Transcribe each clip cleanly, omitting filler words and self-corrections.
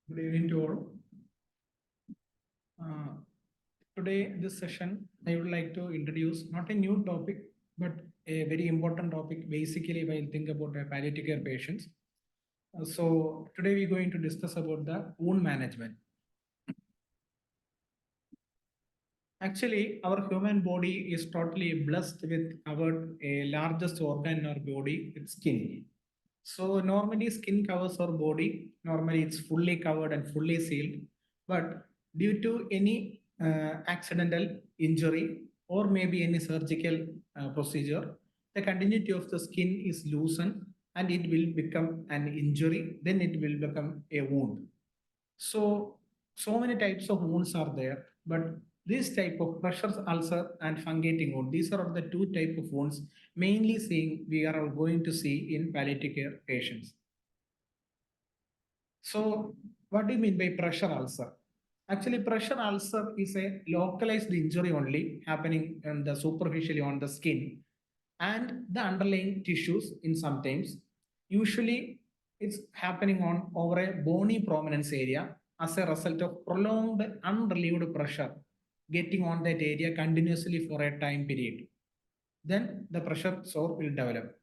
Good evening to all. Today, this session, I would like to introduce not a new topic, but a very important topic. Basically, while think about palliative care patients. So today we're going to discuss about the wound management. Actually, our human body is totally blessed with our largest organ in our body, it's skin. So normally skin covers our body. Normally it's fully covered and fully sealed. But due to any accidental injury or maybe any surgical procedure, the continuity of the skin is loosened and it will become an injury. Then it will become a wound. So many types of wounds are there, but this type of pressure ulcer and fungating wound, these are the two type of wounds mainly seeing we are going to see in palliative care patients. So what do you mean by pressure ulcer? Actually, pressure ulcer is a localized injury only happening on the superficially on the skin and the underlying tissues in sometimes. Usually it's happening on over a bony prominence area as a result of prolonged unrelieved pressure getting on that area continuously for a time period. Then the pressure sore will develop.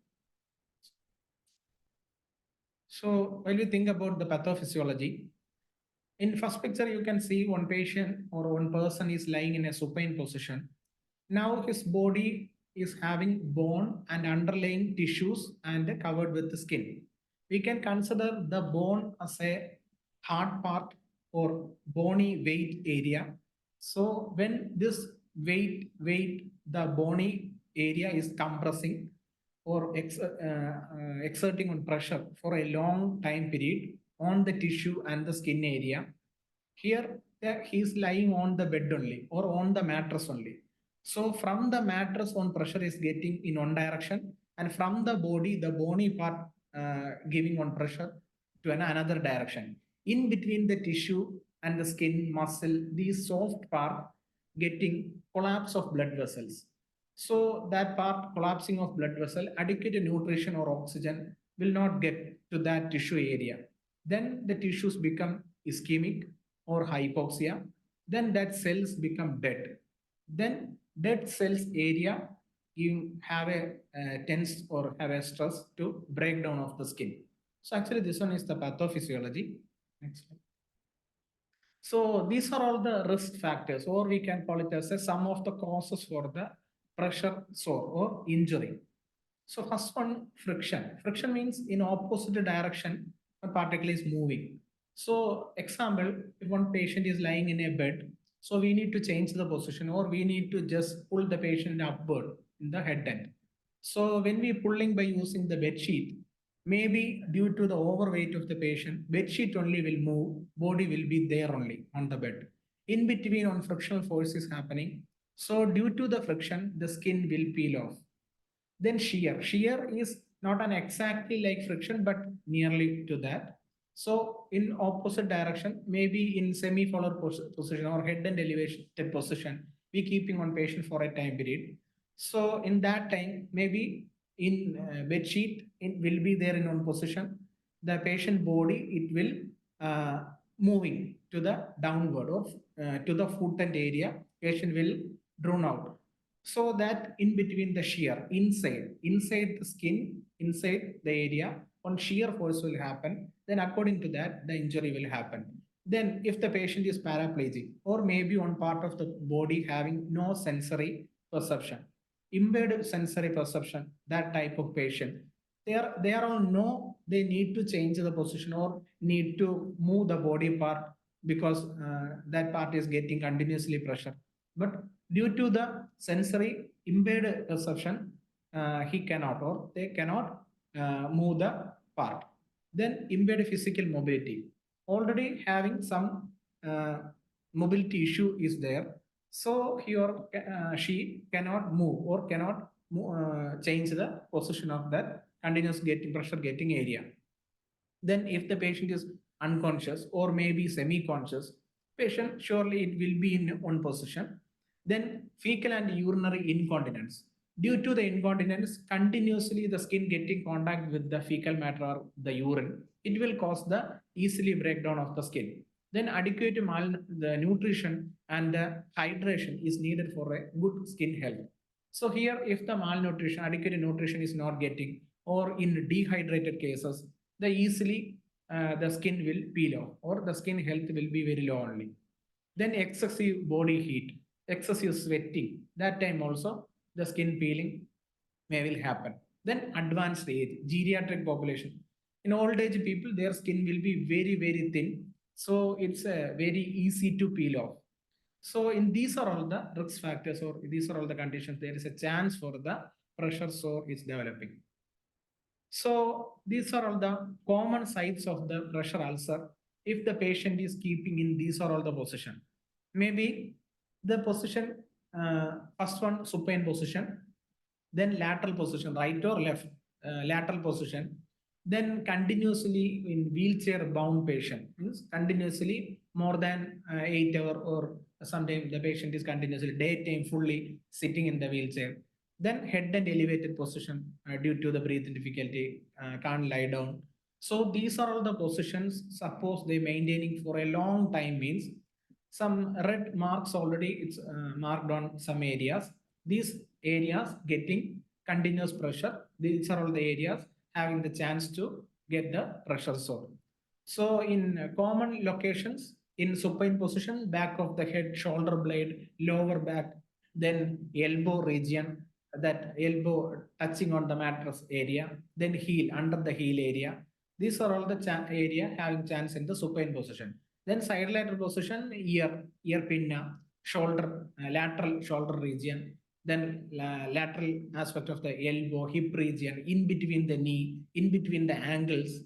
So when we think about the pathophysiology, in first picture you can see one patient or one person is lying in a supine position. Now his body is having bone and underlying tissues and covered with the skin. We can consider the bone as a hard part or bony weight area. So when this weight, the bony area is compressing or exerting on pressure for a long time period on the tissue and the skin area. Here, he is lying on the bed only or on the mattress only. So from the mattress on pressure is getting in one direction and from the body, the bony part giving on pressure to another direction. In between the tissue and the skin, muscle, these soft part getting collapse of blood vessels. So that part collapsing of blood vessel, adequate nutrition or oxygen will not get to that tissue area. Then the tissues become ischemic or hypoxia. Then that cells become dead. Then dead cells area you have a tense or have a stress to breakdown of the skin. So actually this one is the pathophysiology. Next slide. So these are all the risk factors, or we can call it as a sum of the causes for the pressure sore or injury. So first one, friction. Friction means in opposite direction, a particle is moving. So example, if one patient is lying in a bed, so we need to change the position or we need to just pull the patient upward in the head end. So when we pulling by using the bed sheet, maybe due to the overweight of the patient, bed sheet only will move, body will be there only on the bed. In between on frictional force is happening. So due to the friction, the skin will peel off. Then shear. Shear is not an exactly like friction, but nearly to that. So in opposite direction, maybe in semi-polar position or head and elevated position, we keeping on patient for a time period. So in that time, maybe in bed sheet, it will be there in one position. The patient body, it will moving to the downward or to the foot and area. Patient will drawn out so that in between the shear inside the skin, inside the area, one shear force will happen. Then according to that, the injury will happen. Then if the patient is paraplegic or maybe one part of the body having no sensory perception, impaired sensory perception, that type of patient, they are all know they need to change the position or need to move the body part because that part is getting continuously pressure. But due to the sensory impaired perception, he cannot or they cannot move the part. Then impaired physical mobility. Already having some mobility issue is there. So he or she cannot move or cannot change the position of that continuous getting pressure getting area. Then if the patient is unconscious or maybe semi-conscious, patient surely it will be in one position. Then fecal and urinary incontinence. Due to the incontinence, continuously the skin getting contact with the fecal matter or the urine, it will cause the easily breakdown of the skin. Then adequate the nutrition and the hydration is needed for a good skin health. So here, if the malnutrition, adequate nutrition is not getting, or in dehydrated cases, the easily the skin will peel off, or the skin health will be very low only. Then excessive body heat, excessive sweating, that time also the skin peeling may will happen. Then advanced age, geriatric population. In old age people, their skin will be very, very thin. So it's very easy to peel off. So in these are all the risk factors, or these are all the conditions. There is a chance for the pressure sore is developing. So these are all the common sites of the pressure ulcer. If the patient is keeping in these are all the position, maybe the position, first one supine position, then lateral position, right or left, lateral position, then continuously in wheelchair bound patient, means continuously more than 8 hours, or sometimes the patient is continuously daytime fully sitting in the wheelchair. Then head and elevated position due to the breathing difficulty, can't lie down. So these are all the positions. Suppose they maintaining for a long time, means some red marks already it's marked on some areas. These areas getting continuous pressure. These are all the areas having the chance to get the pressure sore. So in common locations, in supine position, back of the head, shoulder blade, lower back, then elbow region, that elbow touching on the mattress area, then heel, under the heel area. These are all the area having chance in the supine position. Then side lateral position, ear pinna, shoulder, lateral shoulder region, then lateral aspect of the elbow, hip region, in between the knee, in between the ankles.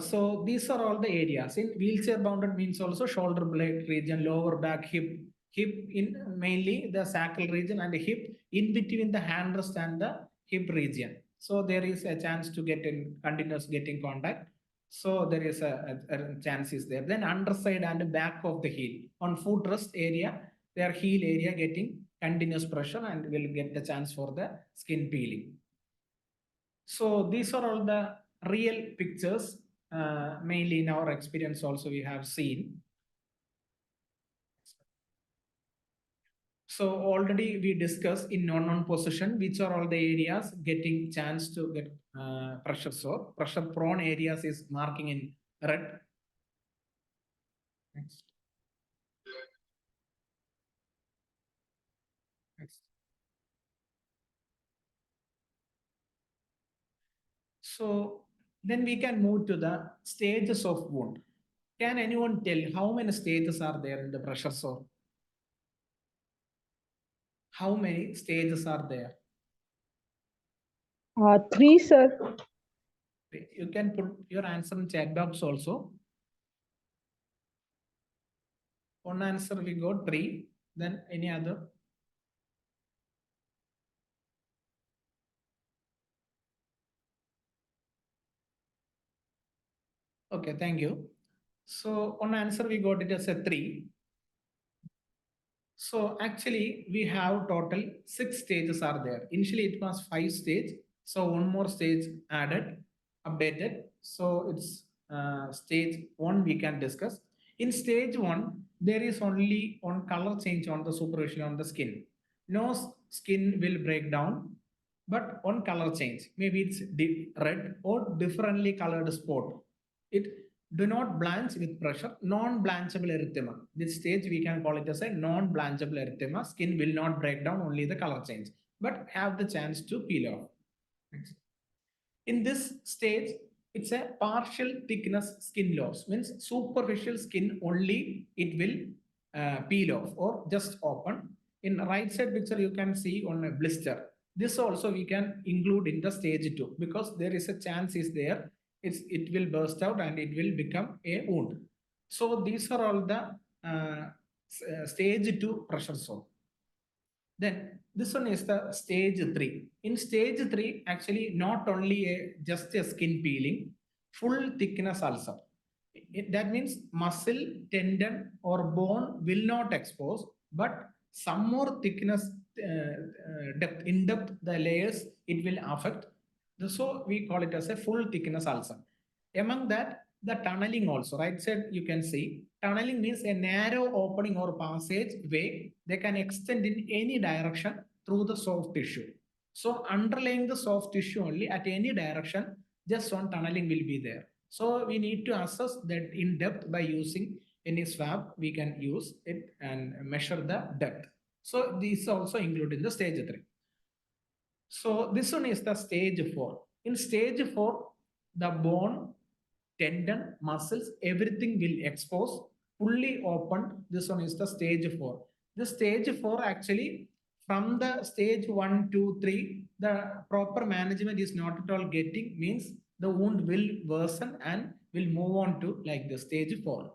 So these are all the areas. In wheelchair bounded means also shoulder blade region, lower back, hip in mainly the sacral region, and hip in between the handrest and the hip region. So there is a chance to get in continuous getting contact. So there is a chance is there. Then underside and back of the heel on footrest area, their heel area getting continuous pressure and will get the chance for the skin peeling. So these are all the real pictures, mainly in our experience also we have seen. So already we discussed in non position, which are all the areas getting chance to get pressure sore. Pressure prone areas is marking in red. Next. Next. So then we can move to the stages of wound. Can anyone tell how many stages are there in the pressure sore? How many stages are there? 3, sir. You can put your answer in chat box also. One answer we got 3. Then any other? Okay, thank you. So one answer we got it as a 3. So actually we have total 6 stages are there. Initially it was 5 stage. So one more stage added, updated. So it's stage 1 we can discuss. In stage 1, there is only one color change on the superficial on the skin. No skin will break down, but one color change. Maybe it's red or differently colored spot. It do not blanch with pressure, non-blanchable erythema. This stage we can call it as a non-blanchable erythema. Skin will not break down, only the color change, but have the chance to peel off. Next. In this stage, it's a partial thickness skin loss, means superficial skin only it will peel off or just open. In right side picture, you can see on a blister. This also we can include in the stage 2 because there is a chance is there. It will burst out and it will become a wound. So these are all the stage 2 pressure sore. Then this one is the stage 3. In stage 3, actually not only just a skin peeling, full thickness ulcer. That means muscle, tendon or bone will not expose, but some more thickness depth, in depth the layers, it will affect. So we call it as a full thickness ulcer. Among that, the tunneling also, right side you can see, tunneling means a narrow opening or passage way they can extend in any direction through the soft tissue. So underlying the soft tissue only at any direction, just one tunneling will be there. So we need to assess that in depth by using any swab. We can use it and measure the depth. So this also included in the stage 3. So this one is the stage 4. In stage 4, the bone, tendon, muscles, everything will expose, fully opened. This one is the stage 4. The stage 4 actually, from the stage 1, 2, 3, the proper management is not at all getting, means the wound will worsen and will move on to like the stage 4.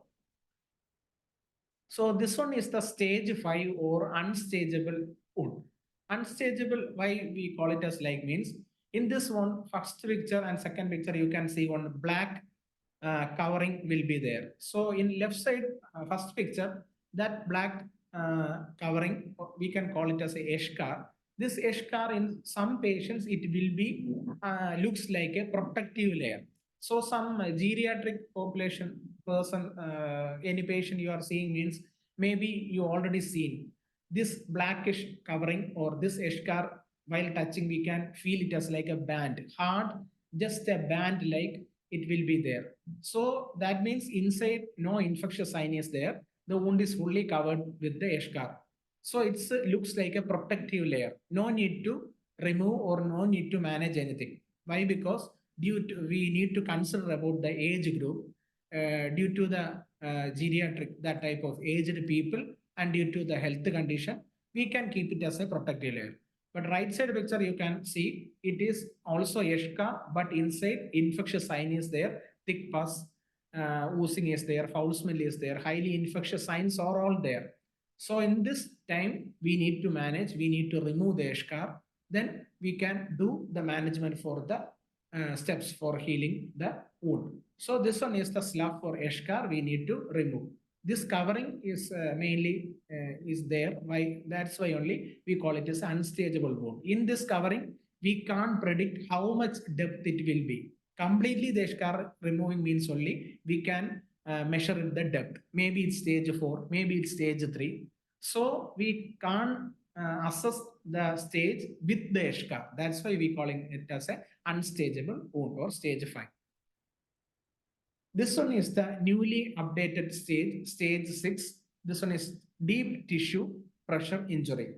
So this one is the stage 5 or unstageable wound. Unstageable, why we call it as like means, in this one, first picture and second picture, you can see one black covering will be there. So in left side, first picture, that black covering, we can call it as a eschar. This eschar in some patients, it will be, looks like a protective layer. So some geriatric population person, any patient you are seeing means maybe you already seen this blackish covering or this eschar while touching, we can feel it as like a band, hard, just a band like it will be there. So that means inside no infectious sign is there. The wound is fully covered with the eschar. So it looks like a protective layer. No need to remove or no need to manage anything. Why? Because we need to consider about the age group, due to the geriatric, that type of aged people, and due to the health condition, we can keep it as a protective layer. But right side picture, you can see it is also eschar, but inside infectious sign is there, thick pus, oozing is there, foul smell is there, highly infectious signs are all there. So in this time, we need to manage, we need to remove the eschar, then we can do the management for the steps for healing the wound. So this one is the slough for eschar we need to remove. This covering is mainly is there. Why? That's why only we call it as unstageable wound. In this covering, we can't predict how much depth it will be. Completely the eschar removing means only we can measure the depth. Maybe it's stage 4, maybe it's stage 3. So we can't assess the stage with the eschar. That's why we calling it as a unstageable wound or stage 5. This one is the newly updated stage, stage 6. This one is deep tissue pressure injury.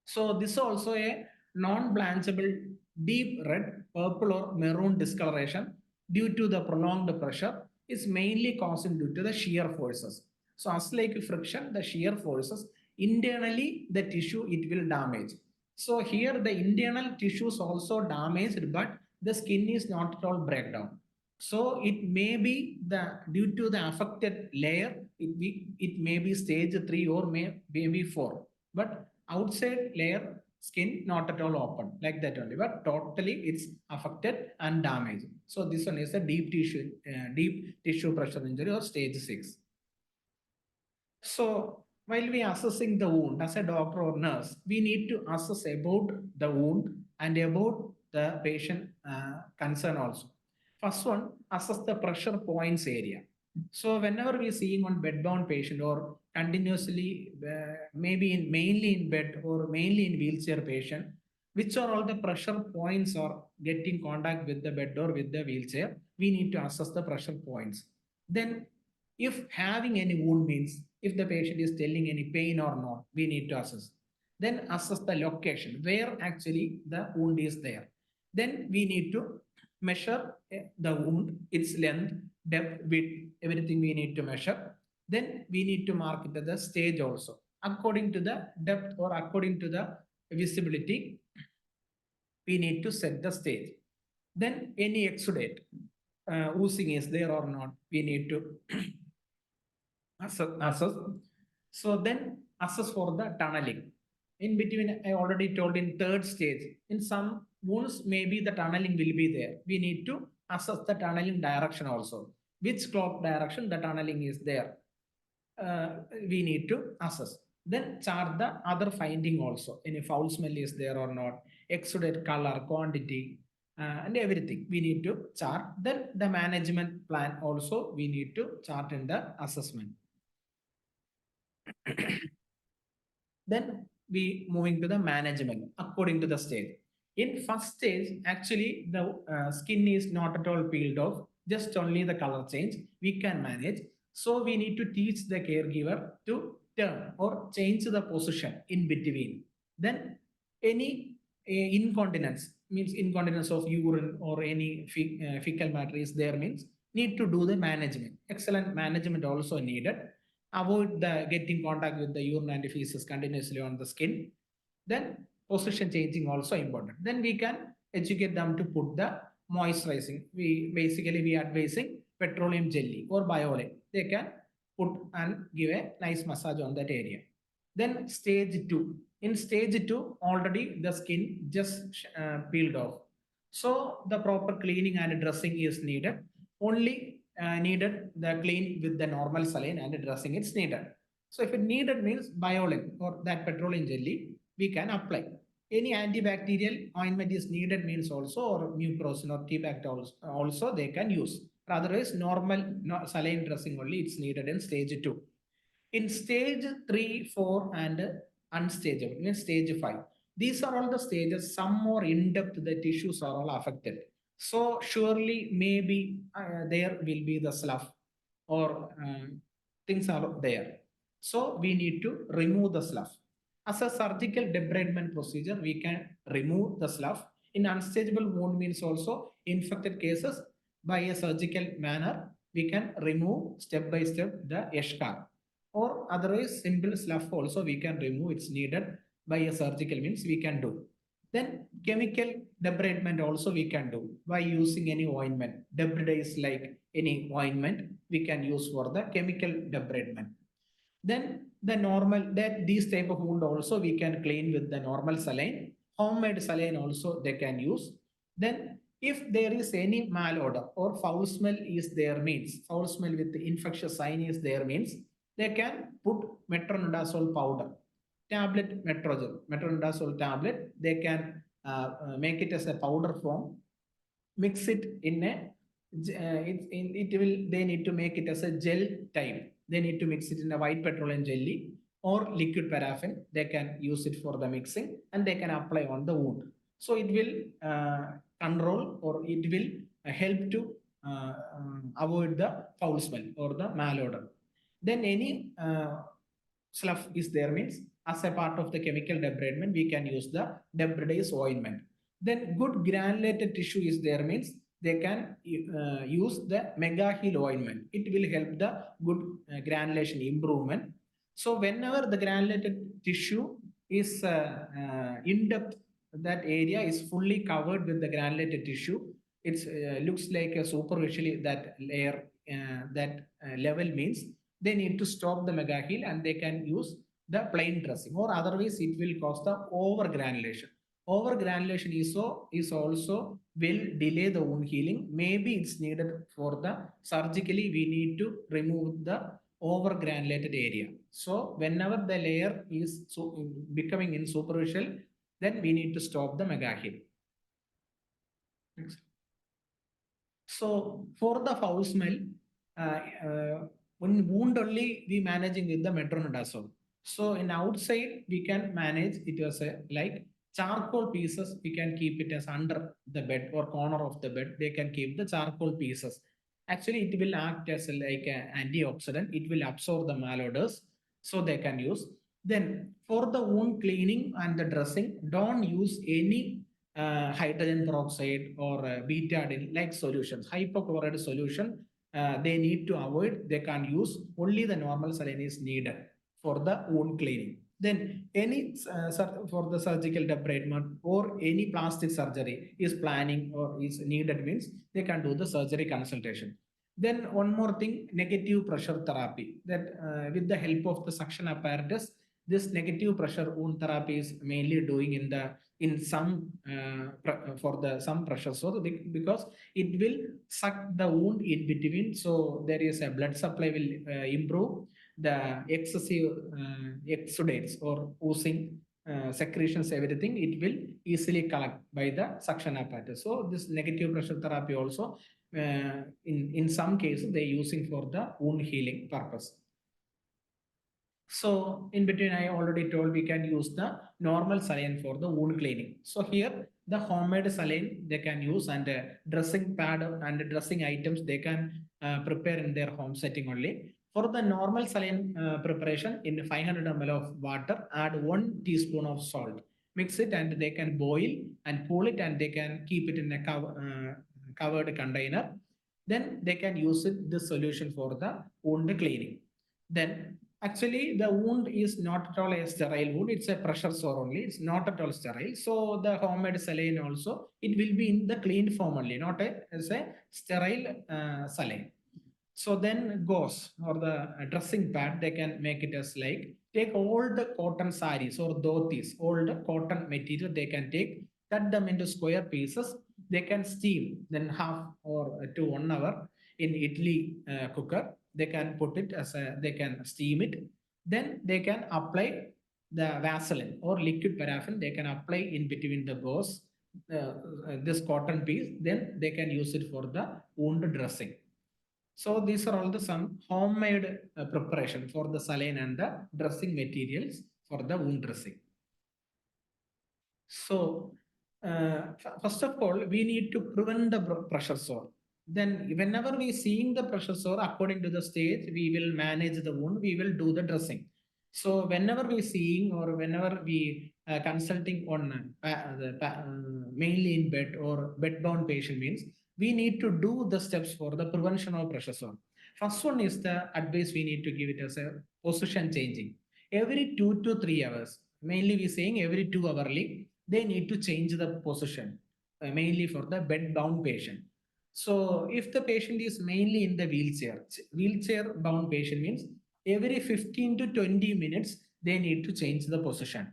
So this is also a non-blanchable deep red, purple or maroon discoloration due to the prolonged pressure is mainly caused due to the shear forces. So as like friction, the shear forces, internally the tissue it will damage. So here the internal tissue is also damaged, but the skin is not at all breakdown. So it may be the due to the affected layer, it may be stage 3 or maybe 4. But outside layer skin not at all open like that only, but totally it's affected and damaged. So this one is a deep tissue pressure injury or stage 6. So while we assessing the wound as a doctor or nurse, we need to assess about the wound and about the patient concern also. First one, assess the pressure points area. So whenever we seeing one bedbound patient or continuously, maybe mainly in bed or mainly in wheelchair patient, which are all the pressure points are getting contact with the bed or with the wheelchair, we need to assess the pressure points. Then if having any wound means if the patient is telling any pain or not, we need to assess. Then assess the location where actually the wound is there. Then we need to measure the wound, its length, depth, width, everything we need to measure. Then we need to mark the stage also. According to the depth or according to the visibility, we need to set the stage. Then any exudate, oozing is there or not, we need to assess. So then assess for the tunneling. In between, I already told in third stage, in some wounds, maybe the tunneling will be there. We need to assess the tunneling direction also. Which clock direction the tunneling is there. We need to assess. Then chart the other finding also. Any foul smell is there or not, exudate color, quantity, and everything we need to chart. Then the management plan also we need to chart in the assessment. Then we moving to the management according to the stage. In first stage, actually the skin is not at all peeled off, just only the color change. We can manage. So we need to teach the caregiver to turn or change the position in between. Then any incontinence means incontinence of urine or any fecal matter is there means need to do the management. Excellent management also needed. Avoid the getting contact with the urine and feces continuously on the skin. Then position changing also important. Then we can educate them to put the moisturizing. We advising petroleum jelly or bioline. They can put and give a nice massage on that area. Then stage 2. In stage 2, already the skin just peeled off. So the proper cleaning and dressing is needed. Only needed the clean with the normal saline and dressing is needed. So if it needed means bioline or that petroleum jelly, we can apply. Any antibacterial ointment is needed means also or mucosin or T-bact also they can use. Otherwise, normal saline dressing only it's needed in stage 2. In stage 3, 4, and unstageable, means stage 5. These are all the stages, some more in-depth, the tissues are all affected. So surely maybe there will be the slough or things are there. So we need to remove the slough. As a surgical debridement procedure, we can remove the slough. In unstageable wound means also infected cases by a surgical manner, we can remove step by step the eschar. Or otherwise simple slough also we can remove, it's needed by a surgical means we can do. Then chemical debridement also we can do by using any ointment. Debrid is like any ointment we can use for the chemical debridement. Then the normal that these type of wound also we can clean with the normal saline. Homemade saline also they can use. Then if there is any malodor or foul smell is there means foul smell with the infectious sign is there means they can put metronidazole powder, tablet metronidazole tablet. They can make it as a powder form, mix it in a it will they need to make it as a gel type. They need to mix it in a white petroleum jelly or liquid paraffin. They can use it for the mixing and they can apply on the wound. So it will control or it will help to avoid the foul smell or the malodor. Then any slough is there means as a part of the chemical debridement, we can use the debridase ointment. Then good granulated tissue is there means they can use the mega heal ointment. It will help the good granulation improvement. So whenever the granulated tissue is in depth, that area is fully covered with the granulated tissue. It looks like a superficially that layer that level means they need to stop the mega heal and they can use the plain dressing, or otherwise it will cause the over granulation. Over granulation is also will delay the wound healing. Maybe it's needed for the surgically we need to remove the over granulated area. So whenever the layer is becoming in superficial, then we need to stop the mega heal. Next. So for the foul smell, when wound only we managing with the metronidazole. So in outside we can manage it as a like charcoal pieces. We can keep it as under the bed or corner of the bed. They can keep the charcoal pieces. Actually, it will act as like an antioxidant. It will absorb the malodors, so they can use. Then for the wound cleaning and the dressing, don't use any hydrogen peroxide or betadine like solutions. Hypochlorite solution they need to avoid. They can use only the normal saline is needed for the wound cleaning. Then any for the surgical debridement or any plastic surgery is planning or is needed means they can do the surgery consultation. Then one more thing, negative pressure therapy, that with the help of the suction apparatus, this negative pressure wound therapy is mainly doing in some for the some pressure. So because it will suck the wound in between, so there is a blood supply will improve. the excessive exudates or oozing secretions, everything, it will easily collect by the suction apparatus. So this negative pressure therapy also, in some cases, they using for the wound healing purpose. So in between, I already told we can use the normal saline for the wound cleaning. So here the homemade saline they can use, and dressing pad and dressing items they can prepare in their home setting only. For the normal saline preparation, in 500 ml of water, add 1 teaspoon of salt. Mix it and they can boil and cool it, and they can keep it in a covered container. Then they can use it, this solution, for the wound cleaning. Then actually, the wound is not at all a sterile wound. It's a pressure sore only. It's not at all sterile. So the homemade saline also, it will be in the clean form only, not as a sterile saline. So then gauze or the dressing pad, they can make it as like, take all the cotton saris or dhotis, all the cotton material they can take, cut them into square pieces. They can steam then half or to 1 hour in idli cooker. They can put it as a, they can steam it. Then they can apply the Vaseline or liquid paraffin. They can apply in between the gauze, this cotton piece. Then they can use it for the wound dressing. So these are all the some homemade preparation for the saline and the dressing materials for the wound dressing. So first of all, we need to prevent the pressure sore. Then whenever we seeing the pressure sore, according to the stage, we will manage the wound, we will do the dressing. So whenever we seeing or whenever we consulting on mainly in bed or bed-bound patient means, we need to do the steps for the prevention of pressure sore. First one is the advice we need to give it as a position changing. Every 2 to 3 hours, mainly we saying every 2 hourly, they need to change the position, mainly for the bed-bound patient. So if the patient is mainly in the wheelchair bound patient means every 15 to 20 minutes, they need to change the position.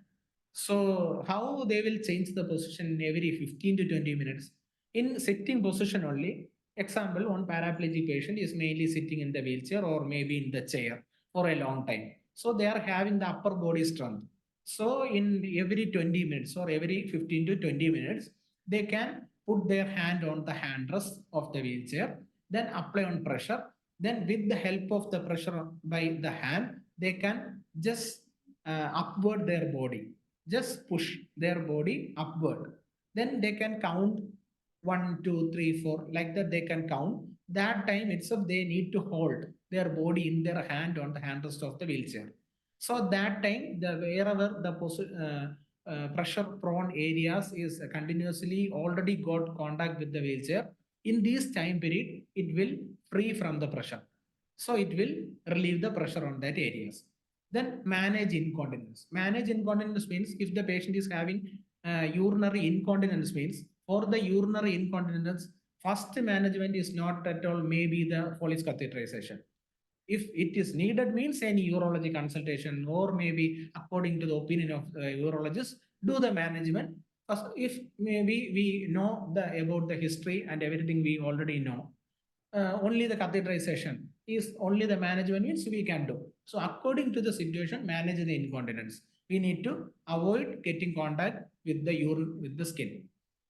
So how they will change the position every 15 to 20 minutes? In sitting position only. Example, one paraplegic patient is mainly sitting in the wheelchair or maybe in the chair for a long time. So they are having the upper body strength. So in every 20 minutes or every 15 to 20 minutes, they can put their hand on the handrest of the wheelchair, then apply on pressure. Then with the help of the pressure by the hand, they can just upward their body, just push their body upward. Then they can count 1, 2, 3, 4, like that they can count. That time itself, they need to hold their body in their hand on the handrest of the wheelchair. So that time, the wherever the pressure prone areas is continuously already got contact with the wheelchair, in this time period, it will free from the pressure. So it will relieve the pressure on that areas. Then manage incontinence. Manage incontinence means if the patient is having urinary incontinence means, for the urinary incontinence, first management is not at all maybe the Foley's catheterization. If it is needed means any urology consultation or maybe according to the opinion of the urologist, do the management. First, if maybe we know about the history and everything we already know, only the catheterization is only the management means we can do. So according to the situation, manage the incontinence. We need to avoid getting contact with the urine with the skin.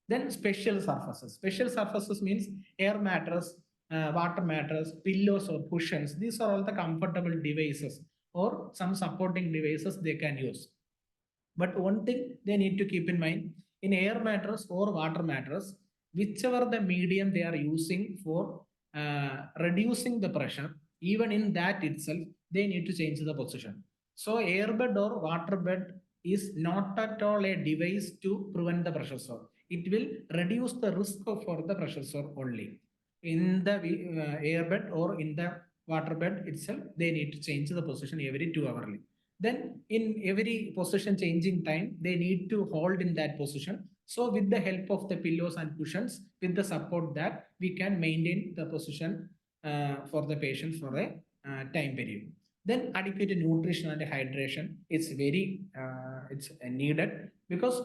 Then special surfaces. Special surfaces means air mattress, water mattress, pillows or cushions. These are all the comfortable devices or some supporting devices they can use. But one thing they need to keep in mind, in air mattress or water mattress, whichever the medium they are using for reducing the pressure, even in that itself, they need to change the position. So airbed or water bed is not at all a device to prevent the pressure sore. It will reduce the risk for the pressure sore only. In the airbed or in the water bed itself, they need to change the position every 2 hourly. Then in every position changing time, they need to hold in that position. So with the help of the pillows and cushions, with the support that we can maintain the position for the patient for a time period. Then adequate nutrition and hydration is very it's needed because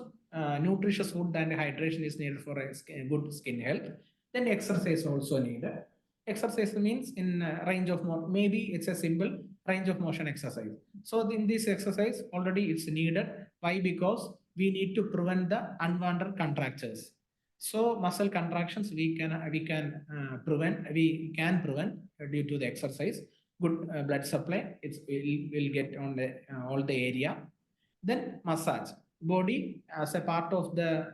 nutritious food and hydration is needed for a good skin health. Then exercise also needed. Exercise means in range of more, maybe it's a simple range of motion exercise. So in this exercise already it's needed. Why? Because we need to prevent the unwanted contractures. So muscle contractions we can prevent due to the exercise. Good blood supply, will get on the all the area. Then massage body as a part of the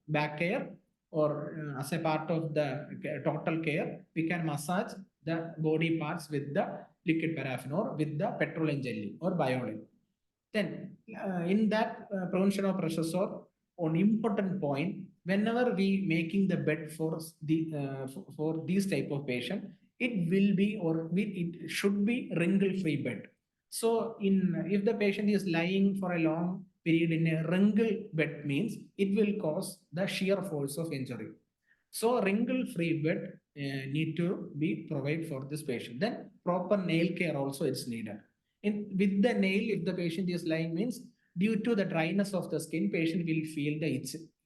back care, or as a part of the total care. We can massage the body parts with the liquid paraffin or with the petroleum jelly or biolin. Then in that prevention of pressure sore, on important point, whenever we making the bed for for these type of patient, it will be it should be wrinkle free bed. So in if the patient is lying for a long period in a wrinkle bed, means it will cause the shear force of injury. So wrinkle free bed need to be provided for this patient. Then proper nail care also is needed. With the nail, if the patient is lying, means due to the dryness of the skin, patient will feel the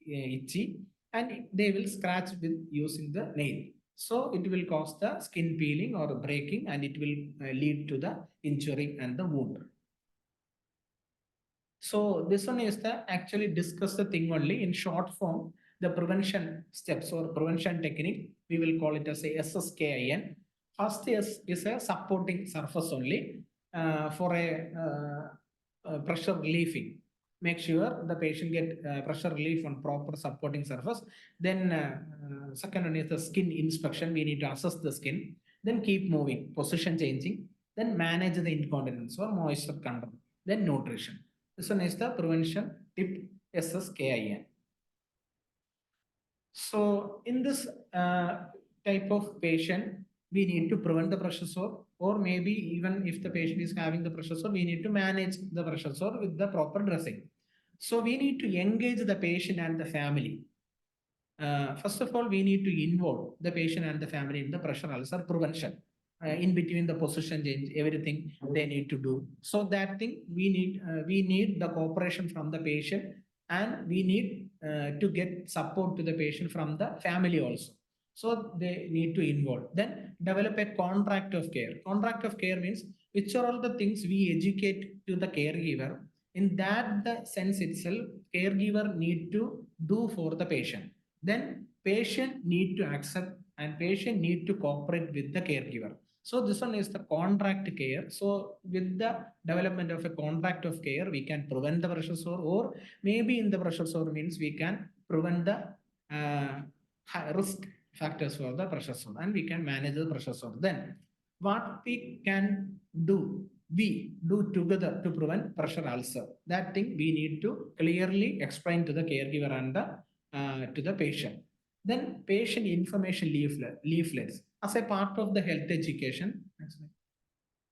itchy, and they will scratch with using the nail. So it will cause the skin peeling or breaking, and it will lead to the injury and the wound. So this one is the actually discuss the thing only in short form, the prevention steps or prevention technique. We will call it as a SSKIN. First is a supporting surface only for a pressure relieving. Make sure the patient get pressure relief on proper supporting surface. Then second one is the skin inspection. We need to assess the skin. Then keep moving, position changing. Then manage the incontinence or moisture control. Then nutrition. This one is the prevention tip SSKIN. So in this type of patient, we need to prevent the pressure sore, or maybe even if the patient is having the pressure sore, we need to manage the pressure sore with the proper dressing. So we need to engage the patient and the family. First of all, we need to involve the patient and the family in the pressure ulcer prevention. In between the position change, everything they need to do. So that thing we need the cooperation from the patient, and we need to get support to the patient from the family also. So they need to involve. Then develop a contract of care. Contract of care means which are all the things we educate to the caregiver. In that the sense itself, caregiver need to do for the patient. Then patient need to accept and patient need to cooperate with the caregiver. So this one is the contract care. So with the development of a contract of care, we can prevent the pressure sore, or maybe in the pressure sore means we can prevent the risk factors for the pressure sore, and we can manage the pressure sore. Then what we can do, we do together to prevent pressure ulcer. That thing we need to clearly explain to the caregiver and the to the patient. Then patient information leaflets as a part of the health education.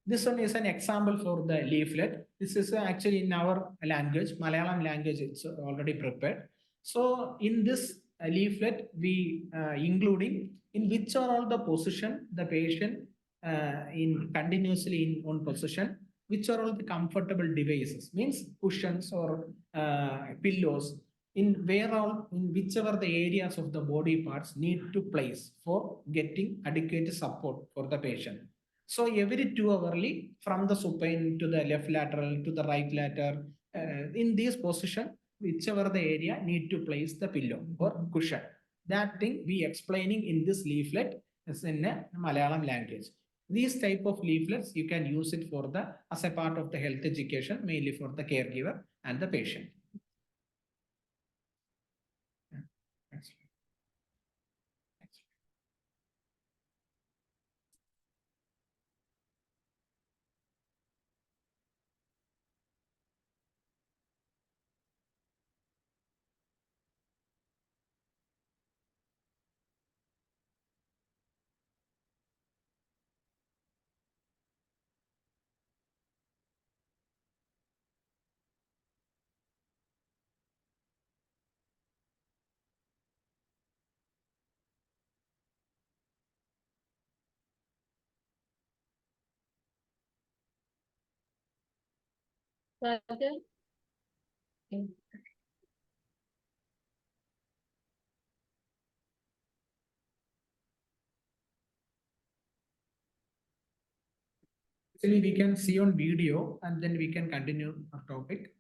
This one is an example for the leaflet. This is actually in our language, Malayalam language, it's already prepared. So in this leaflet, we including in which are all the position the patient in continuously in one position, which are all the comfortable devices, means cushions or pillows, in where all in whichever the areas of the body parts need to place for getting adequate support for the patient. So every 2 hourly, from the supine to the left lateral to the right lateral, in this position, whichever the area need to place the pillow or cushion. That thing we explaining in this leaflet is in a Malayalam language. These type of leaflets you can use it for the as a part of the health education, mainly for the caregiver and the patient. Sajan? Actually, we can see on video and then we can continue our topic.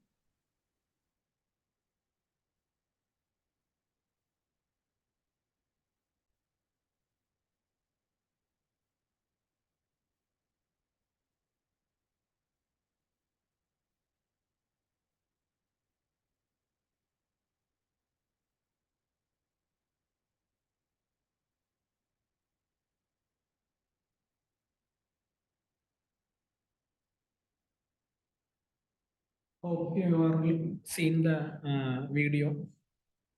Hope you are seeing the video.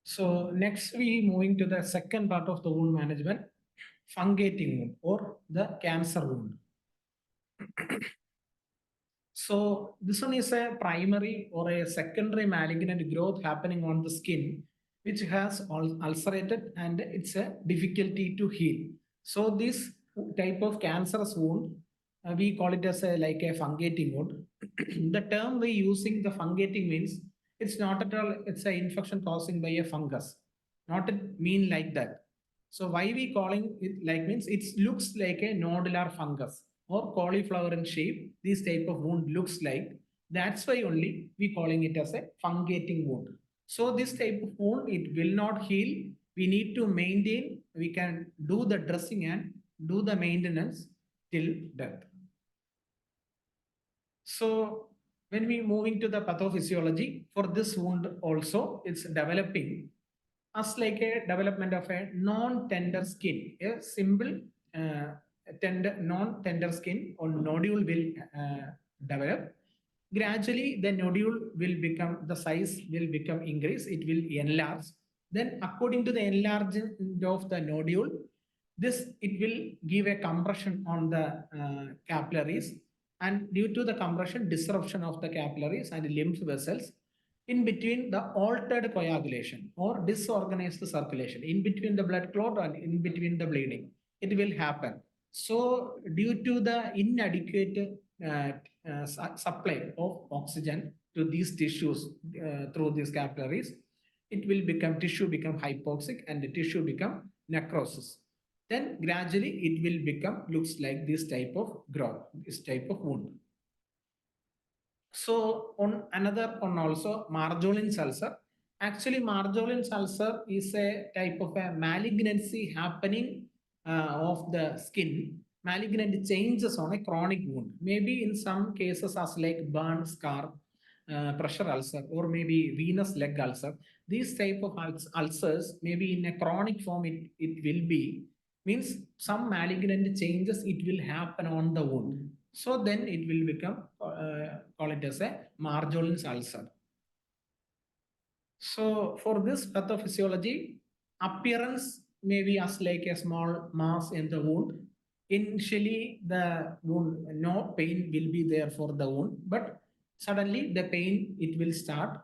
So next we moving to the second part of the wound management, fungating wound or the cancer wound. So this one is a primary or a secondary malignant growth happening on the skin, which has ulcerated and it's a difficulty to heal. So this type of cancerous wound, we call it as a like a fungating wound. The term we using the fungating means it's not at all, it's an infection causing by a fungus, not it mean like that. So why we calling it like means it looks like a nodular fungus or cauliflower in shape. This type of wound looks like. That's why only we calling it as a fungating wound. So this type of wound, it will not heal. We need to maintain. We can do the dressing and do the maintenance till death. So when we moving to the pathophysiology for this wound also, it's developing as like a development of a non-tender skin, a simple non-tender skin or nodule will develop. Gradually, the nodule will become, the size will become increase, it will enlarge. Then according to the enlargement of the nodule, this, it will give a compression on the capillaries, and due to the compression, disruption of the capillaries and lymph vessels, in between the altered coagulation or disorganized circulation, in between the blood clot and in between the bleeding, it will happen. So due to the inadequate supply of oxygen to these tissues through these capillaries, it will become, tissue become hypoxic and the tissue become necrosis. Then gradually it will become, looks like this type of growth, this type of wound. So on another on also Marjolin's ulcer. Actually, Marjolin's ulcer is a type of a malignancy happening of the skin. Malignant changes on a chronic wound. Maybe in some cases as like burn, scar, pressure ulcer, or maybe venous leg ulcer. These type of ulcers, maybe in a chronic form, it will be, means some malignant changes, it will happen on the wound. So then it will become, call it as a Marjolin's ulcer. So for this pathophysiology, appearance may be as like a small mass in the wound. Initially, the wound, no pain will be there for the wound, but suddenly the pain, it will start.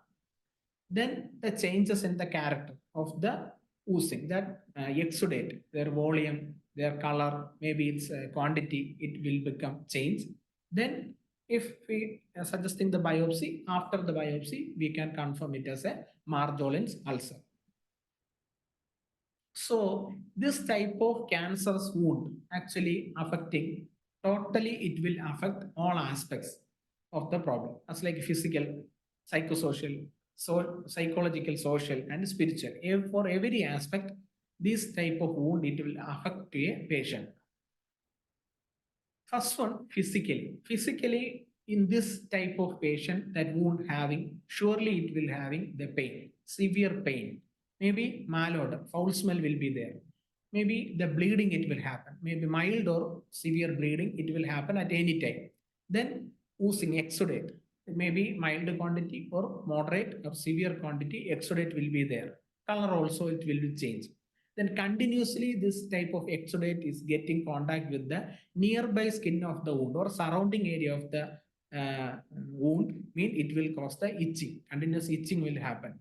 Then the changes in the character of the oozing, that exudate, their volume, their color, maybe its quantity, it will become changed. Then if we suggesting the biopsy, after the biopsy, we can confirm it as a Marjolin's ulcer. So this type of cancerous wound actually affecting, totally it will affect all aspects of the problem, as like physical, psychosocial, so psychological, social, and spiritual. For every aspect, this type of wound, it will affect a patient. First one, physically. Physically, in this type of patient, that wound having, surely it will having the pain, severe pain. Maybe malodor, foul smell will be there. Maybe the bleeding, it will happen. Maybe mild or severe bleeding, it will happen at any time. Then oozing, exudate. Maybe mild quantity or moderate or severe quantity, exudate will be there. Color also, it will be changed. Then continuously this type of exudate is getting contact with the nearby skin of the wound or surrounding area of the wound, mean it will cause the itching. Continuous itching will happen.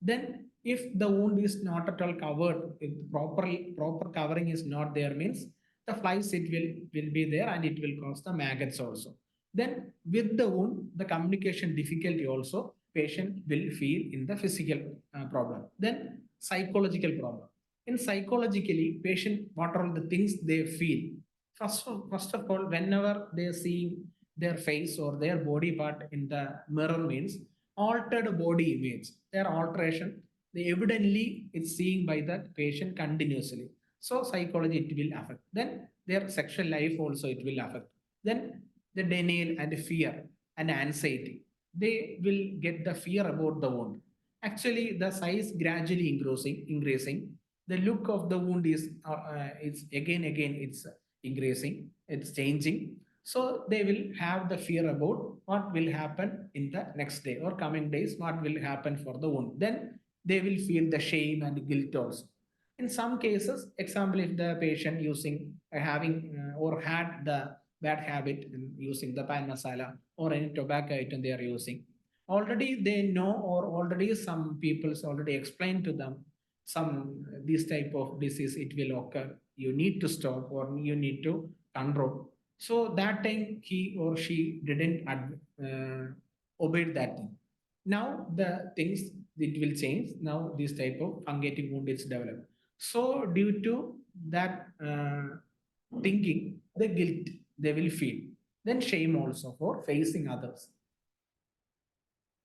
Then if the wound is not at all covered, if proper covering is not there, means the flies, will be there and it will cause the maggots also. Then with the wound, the communication difficulty also patient will feel in the physical problem. Then psychological problem. In psychologically, patient, what are the things they feel? First of all, whenever they are seeing their face or their body part in the mirror means altered body image. Their alteration, they evidently it's seen by the patient continuously. So psychology it will affect. Then their sexual life also it will affect. Then the denial and fear and anxiety. They will get the fear about the wound. Actually, the size gradually increasing. The look of the wound is it's again it's increasing. It's changing. So they will have the fear about what will happen in the next day or coming days. What will happen for the wound? Then they will feel the shame and guilt also. In some cases, example, if the patient using having or had the bad habit in using the pan masala or any tobacco item they are using, already they know or already some people's already explained to them some this type of disease it will occur. You need to stop or you need to control. So that time he or she didn't obey that thing. Now the things it will change. Now this type of fungating wound is developed. So due to that thinking, the guilt they will feel. Then shame also for facing others.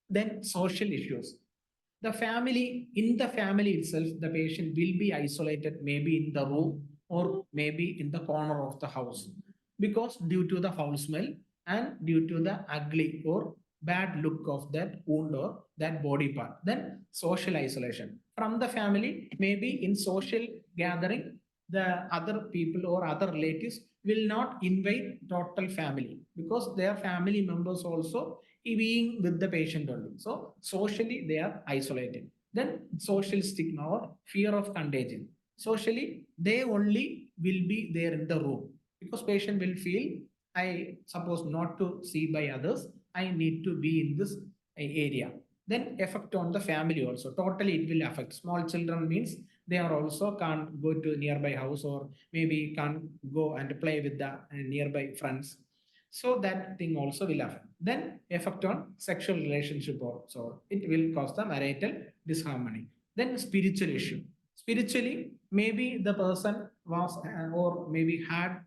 Then social issues. The family, in the family itself, the patient will be isolated, maybe in the room or maybe in the corner of the house, because due to the foul smell and due to the ugly or bad look of that wound or that body part. Then social isolation from the family, maybe in social gathering, the other people or other relatives will not invite total family because their family members also being with the patient only. So socially they are isolated. Then social stigma or fear of contagion. Socially, they only will be there in the room because patient will feel I suppose not to see by others. I need to be in this area. Then effect on the family also. Totally it will affect. Small children means they are also can't go to nearby house or maybe can't go and play with the nearby friends. So that thing also will affect. Then effect on sexual relationship also. It will cause the marital disharmony. Then spiritual issue. Spiritually, maybe the person was or maybe had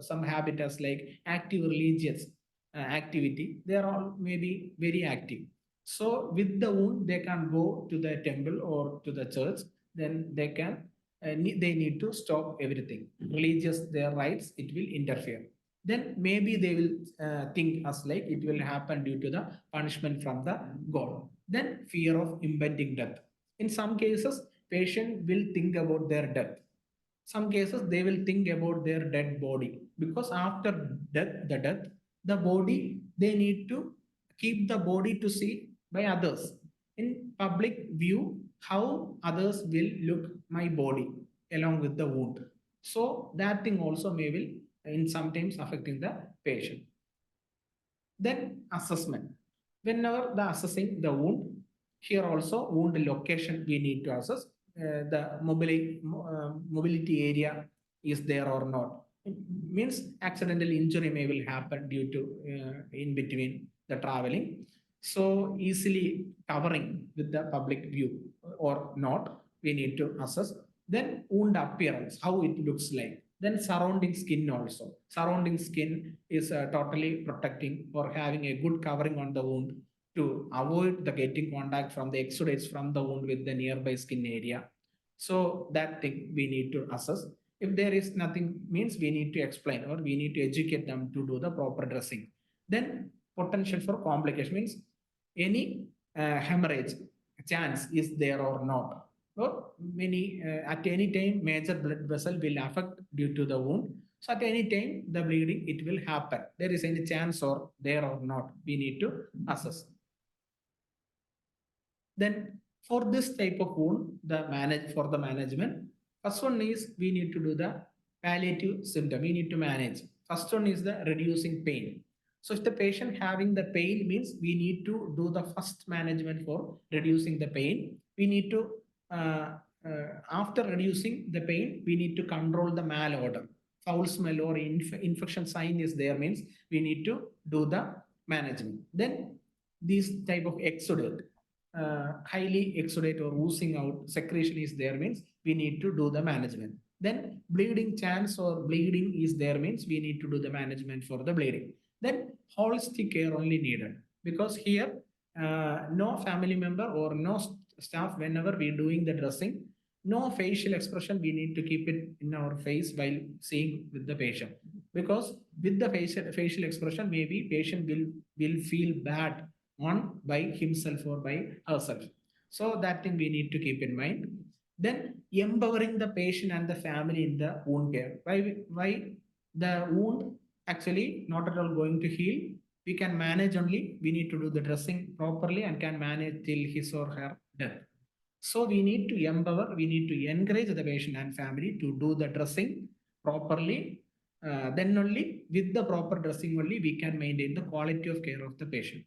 some habitus like active religious activity. They are all maybe very active. So with the wound, they can go to the temple or to the church. Then they can they need to stop everything. Religious their rights it will interfere. Then maybe they will think as like it will happen due to the punishment from the god. Then fear of impending death. In some cases, patient will think about their death. Some cases they will think about their dead body because after death, the body they need to keep the body to see by others in public view how others will look my body along with the wound. So that thing also may will in sometimes affecting the patient. Then assessment. Whenever the assessing the wound, here also wound location we need to assess the mobility area is there or not. It means accidental injury may will happen due to in between the traveling. So easily covering with the public view or not, we need to assess. Then wound appearance, how it looks like. Then surrounding skin also. Surrounding skin is totally protecting or having a good covering on the wound to avoid the getting contact from the exudates from the wound with the nearby skin area. So that thing we need to assess. If there is nothing means we need to explain or we need to educate them to do the proper dressing. Then potential for complication means any hemorrhage chance is there or not. Or many at any time major blood vessel will affect due to the wound. So at any time the bleeding it will happen. There is any chance or there or not. We need to assess. Then for this type of wound, the manage for the management, first one is we need to do the palliative symptom. We need to manage. First one is the reducing pain. So if the patient having the pain means we need to do the first management for reducing the pain. We need to after reducing the pain, we need to control the malodor. Foul smell or infection sign is there means we need to do the management. Then this type of exudate highly exudate or oozing out secretion is there means we need to do the management. Then bleeding chance or bleeding is there means we need to do the management for the bleeding. Then holistic care only needed, because here no family member or no staff, whenever we doing the dressing, no facial expression we need to keep it in our face while seeing with the patient, because with the facial expression maybe patient will feel bad on by himself or by herself. So that thing we need to keep in mind. Then empowering the patient and the family in the wound care. Why the wound actually not at all going to heal. We can manage only. We need to do the dressing properly and can manage till his or her death. So we need to empower, we need to encourage the patient and family to do the dressing properly. Then only with the proper dressing only we can maintain the quality of care of the patient.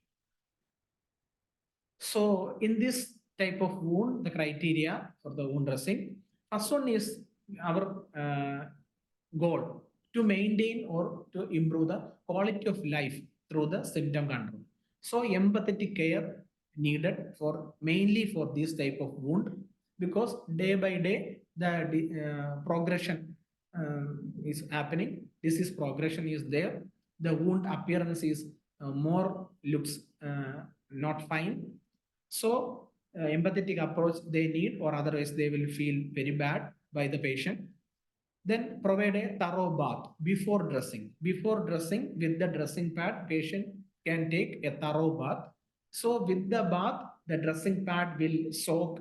So in this type of wound, the criteria for the wound dressing, first one is our goal to maintain or to improve the quality of life through the symptom control. So empathetic care needed for mainly for this type of wound, because day by day the progression is happening. Disease progression is there. The wound appearance is more looks not fine. So empathetic approach they need, or otherwise they will feel very bad by the patient. Then provide a thorough bath before dressing. Before dressing, with the dressing pad, patient can take a thorough bath. So with the bath, the dressing pad will soak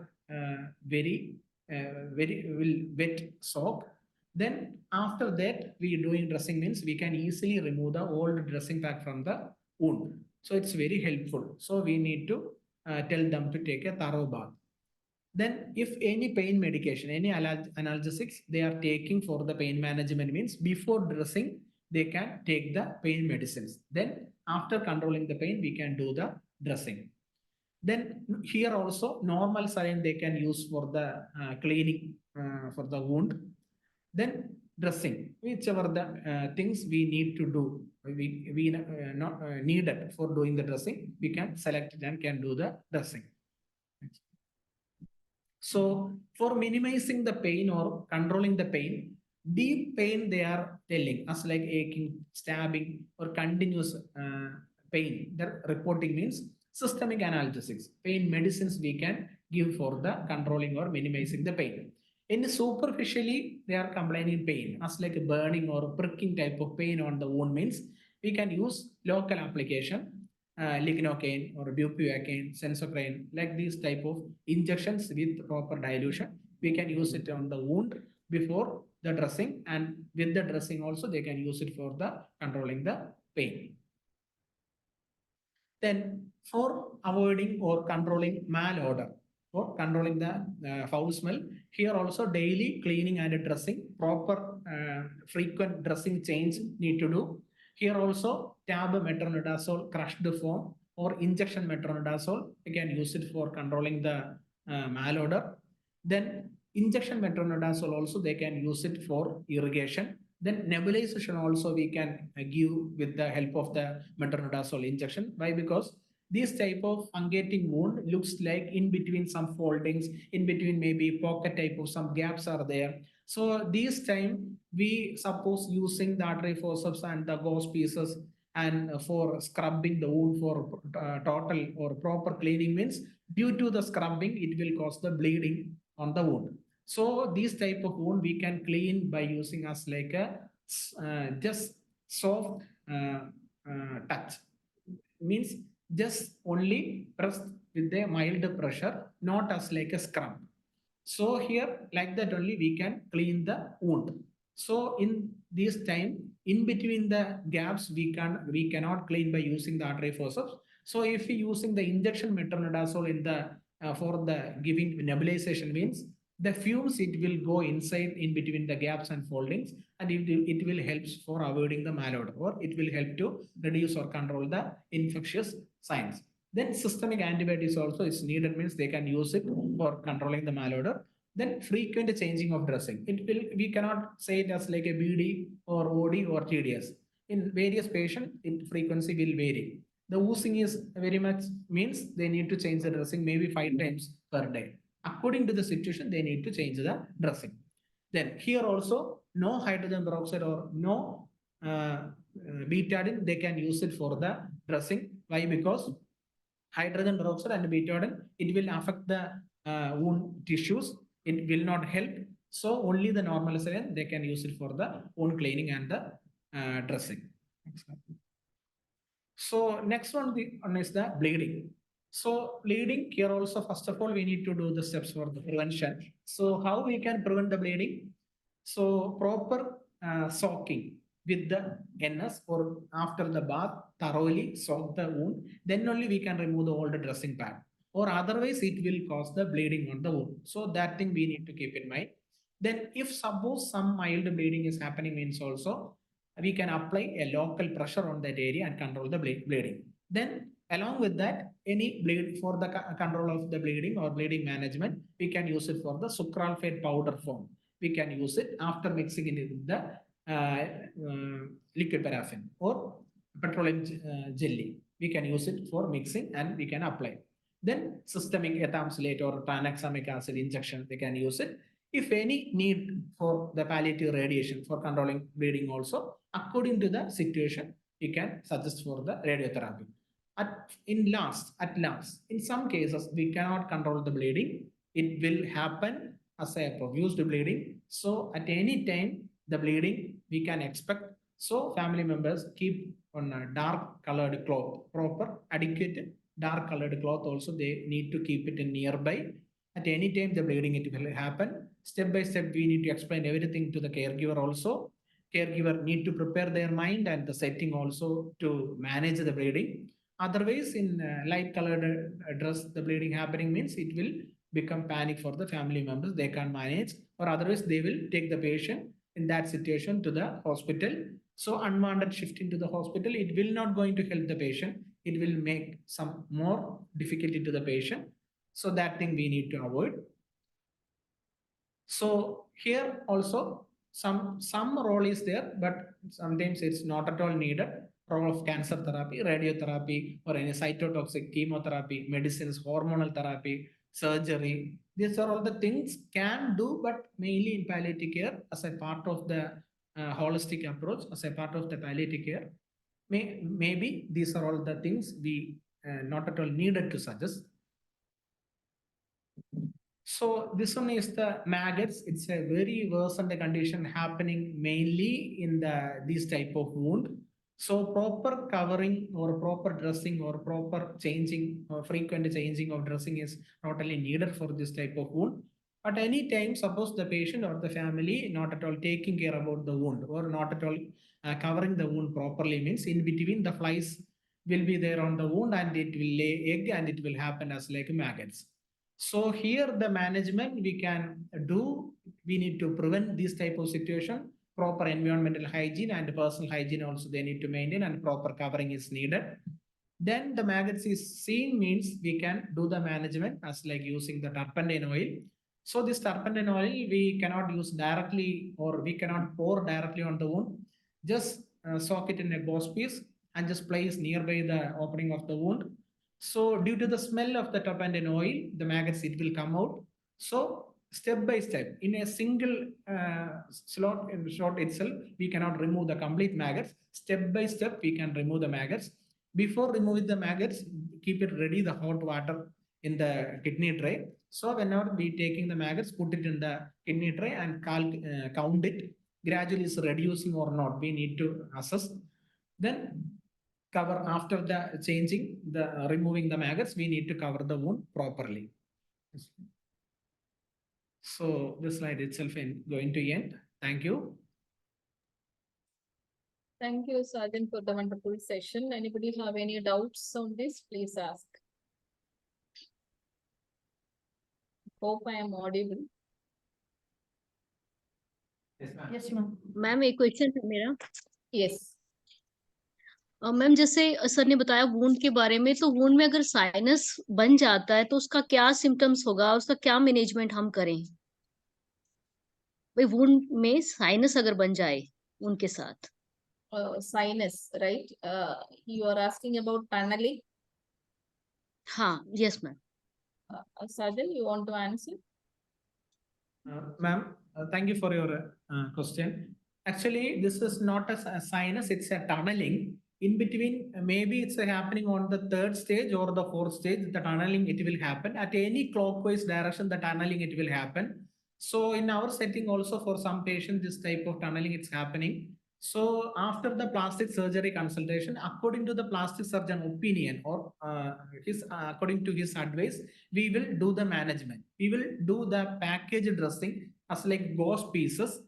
very will wet soak. Then after that, we doing dressing means we can easily remove the old dressing pad from the wound. So it's very helpful. So we need to tell them to take a thorough bath. Then if any pain medication, any analgesics they are taking for the pain management means before dressing, they can take the pain medicines. Then after controlling the pain, we can do the dressing. Then here also normal saline they can use for the cleaning for the wound. Then dressing, whichever the things we need to do, we not needed for doing the dressing, we can select it and can do the dressing. So for minimizing the pain or controlling the pain, deep pain they are telling us like aching, stabbing, or continuous pain. The reporting means systemic analgesics, pain medicines we can give for the controlling or minimizing the pain. In superficially, they are complaining pain as like a burning or pricking type of pain on the wound means we can use local application, lignocaine or bupivacaine, sensocaine, like these type of injections with proper dilution. We can use it on the wound before the dressing, and with the dressing also they can use it for the controlling the pain. Then for avoiding or controlling malodor, for controlling the foul smell, here also daily cleaning and dressing, proper frequent dressing change need to do. Here also tab metronidazole crushed form or injection metronidazole, you can use it for controlling the malodor. Then injection metronidazole also they can use it for irrigation. Then nebulization also we can give with the help of the metronidazole injection. Why? Because this type of fungating wound looks like in between some foldings, in between maybe pocket type of some gaps are there. So this time we suppose using the artery forceps and the gauze pieces and for scrubbing the wound for total or proper cleaning means due to the scrubbing it will cause the bleeding on the wound. So these type of wound we can clean by using as like a just soft touch, means just only press with a mild pressure, not as like a scrub. So here like that only we can clean the wound. So in this time in between the gaps we cannot clean by using the artery forceps. So if we using the injection metronidazole in the for the giving nebulization means the fumes it will go inside in between the gaps and foldings, and it will help for avoiding the malodor, or it will help to reduce or control the infectious signs. Then systemic antibiotics also is needed means they can use it for controlling the malodor. Then frequent changing of dressing. It will we cannot say it as like a BD or OD or TDS. In various patients, it frequency will vary. The oozing is very much means they need to change the dressing maybe 5 times per day. According to the situation, they need to change the dressing. Then here also no hydrogen peroxide or no betadine, they can use it for the dressing. Why? Because hydrogen peroxide and betadine, it will affect the wound tissues. It will not help. So only the normal saline, they can use it for the wound cleaning and the dressing. So next one is the bleeding. So bleeding here also, first of all, we need to do the steps for the prevention. So how we can prevent the bleeding? So proper soaking with the NS or after the bath, thoroughly soak the wound. Then only we can remove the old dressing pad. Or otherwise it will cause the bleeding on the wound. So that thing we need to keep in mind. Then if suppose some mild bleeding is happening means also, we can apply a local pressure on that area and control the bleeding. Then along with that, any bleed for the control of the bleeding or bleeding management, we can use it for the sucralfate powder form. We can use it after mixing it with the liquid paraffin or petroleum jelly. We can use it for mixing and we can apply. Then systemic ethamsulate or tranexamic acid injection, we can use it. If any need for the palliative radiation for controlling bleeding also, according to the situation, we can suggest for the radiotherapy. At last, in some cases, we cannot control the bleeding. It will happen as a profuse bleeding. So at any time, the bleeding we can expect. So family members keep on a dark colored cloth, proper adequate dark colored cloth also they need to keep it in nearby. At any time the bleeding it will happen. Step by step we need to explain everything to the caregiver also. Caregiver need to prepare their mind and the setting also to manage the bleeding. Otherwise in light colored dress the bleeding happening means it will become panic for the family members. They can't manage or otherwise they will take the patient in that situation to the hospital. So unwanted shift into the hospital, it will not going to help the patient. It will make some more difficulty to the patient. So that thing we need to avoid. So here also some role is there, but sometimes it's not at all needed. Role of cancer therapy, radiotherapy, or any cytotoxic chemotherapy, medicines, hormonal therapy, surgery. These are all the things can do, but mainly in palliative care as a part of the holistic approach, as a part of the palliative care. Maybe these are all the things we not at all needed to suggest. So this one is the maggots. It's a very worsened condition happening mainly in these type of wound. So proper covering or proper dressing or proper changing or frequent changing of dressing is not only needed for this type of wound. At any time, suppose the patient or the family not at all taking care about the wound or not at all covering the wound properly means in between the flies will be there on the wound and it will lay egg and it will happen as like maggots. So here the management we can do, we need to prevent this type of situation. Proper environmental hygiene and personal hygiene also they need to maintain and proper covering is needed. Then the maggots is seen means we can do the management as like using the turpentine oil. So this turpentine oil we cannot use directly or we cannot pour directly on the wound. Just soak it in a gauze piece and just place nearby the opening of the wound. So due to the smell of the turpentine oil, the maggots it will come out. So step by step, in a single shot itself, we cannot remove the complete maggots. Step by step, we can remove the maggots. Before removing the maggots, keep it ready, the hot water in the kidney tray. So whenever we taking the maggots, put it in the kidney tray and count it. Gradually is reducing or not, we need to assess. Then cover after the changing, the removing the maggots, we need to cover the wound properly. So this slide itself is going to end. Thank you. Thank you, Sajan, for the wonderful session. Anybody have any doubts on this? Please ask. Hope I am audible. Yes, ma'am. Ma'am एक question है मेरा। Yes. Ma'am जैसे sir ने बताया wound के बारे में, तो वूंड में अगर साइनस बन जाता है तो उसका क्या सिम्टम्स होगा, उसका क्या मैनेजमेंट हम करें? भाई वूंड में साइनस अगर बन जाए उनके साथ। Sinus, right? You are asking about tunneling. हाँ, yes ma'am. Sajan, you want to answer? Ma'am, thank you for your question. Actually, this is not a sinus, it's a tunneling. In between, maybe it's happening on the third stage or the fourth stage, the tunneling, it will happen. At any clockwise direction, the tunneling, it will happen. So in our setting also for some patients, this type of tunneling, it's happening. So after the plastic surgery consultation, according to the plastic surgeon opinion or according to his advice, we will do the management. We will do the package dressing as like gauze pieces,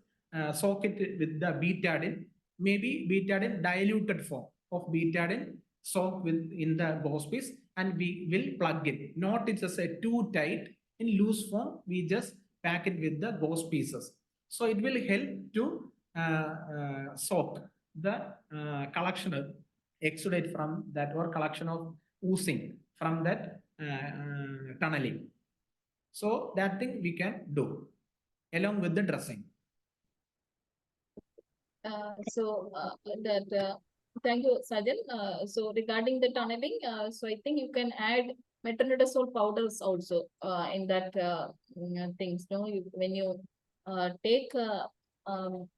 soak it with the betadine, maybe betadine diluted form of betadine soak with in the gauze piece, and we will plug it. Not it's just a too tight in loose form. We just pack it with the gauze pieces. So it will help to soak the collection of exudate from that or collection of oozing from that tunneling. So that thing we can do along with the dressing. Thank you, Sajan. So regarding the tunneling, so I think you can add metronidazole powders also in that things. No, when you take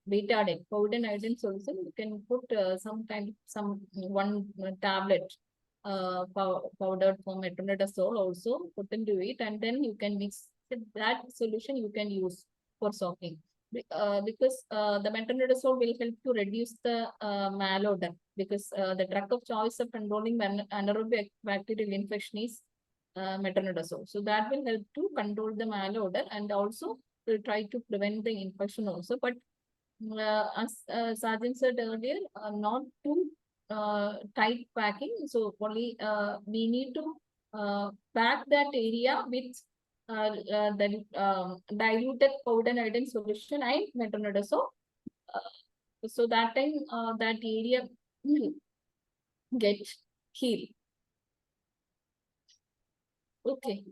betadine, powder iodine solution, you can put some one tablet powdered for metronidazole also put into it, and then you can mix with that solution. You can use for soaking. Because the metronidazole will help to reduce the malodor, because the drug of choice of controlling anaerobic bacterial infection is metronidazole. So that will help to control the malodor, and also will try to prevent the infection also. But as Sajan said earlier, not too tight packing. So only we need to pack that area with the diluted powder iodine solution and metronidazole. So that time that area will get healed. Okay.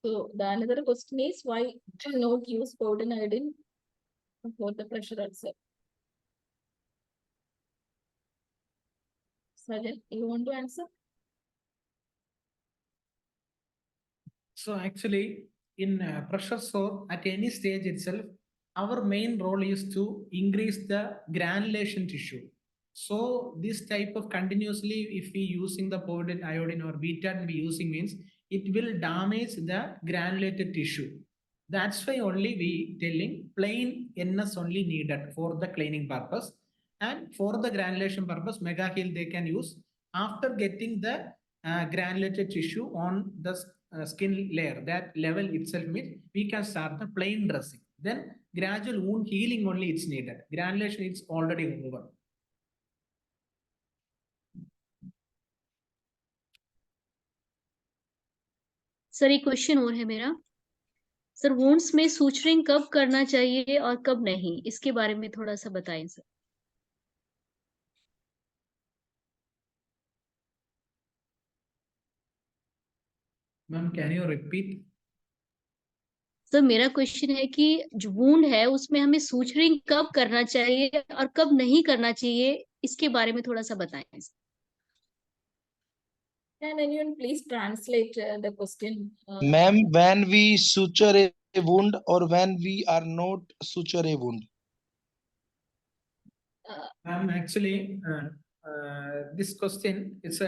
So the another question is, why not use powder iodine for the pressure ulcer? Sajan, you want to answer? So actually, in pressure sore at any stage itself, our main role is to increase the granulation tissue. So this type of continuously, if we using the powdered iodine or beta we using means it will damage the granulated tissue. That's why only we telling plain NS only needed for the cleaning purpose, and for the granulation purpose, mega heal they can use after getting the granulated tissue on the skin layer. That level itself means we can start the plain dressing. Then gradual wound healing only it's needed. Granulation is already over. Sir एक question और है मेरा sir, wounds में suturing कब करना चाहिए और कब नहीं, इसके बारे में थोड़ा सा बताएं sir. Ma'am, can you repeat? Sir मेरा क्वेश्चन है कि जो वुंड है उसमें हमें सूचरिंग कब करना चाहिए और कब नहीं करना चाहिए, इसके बारे में थोड़ा सा बताएं sir. Can anyone please translate the question? Ma'am, when we suture a wound or when we are not suture a wound? Actually, this question is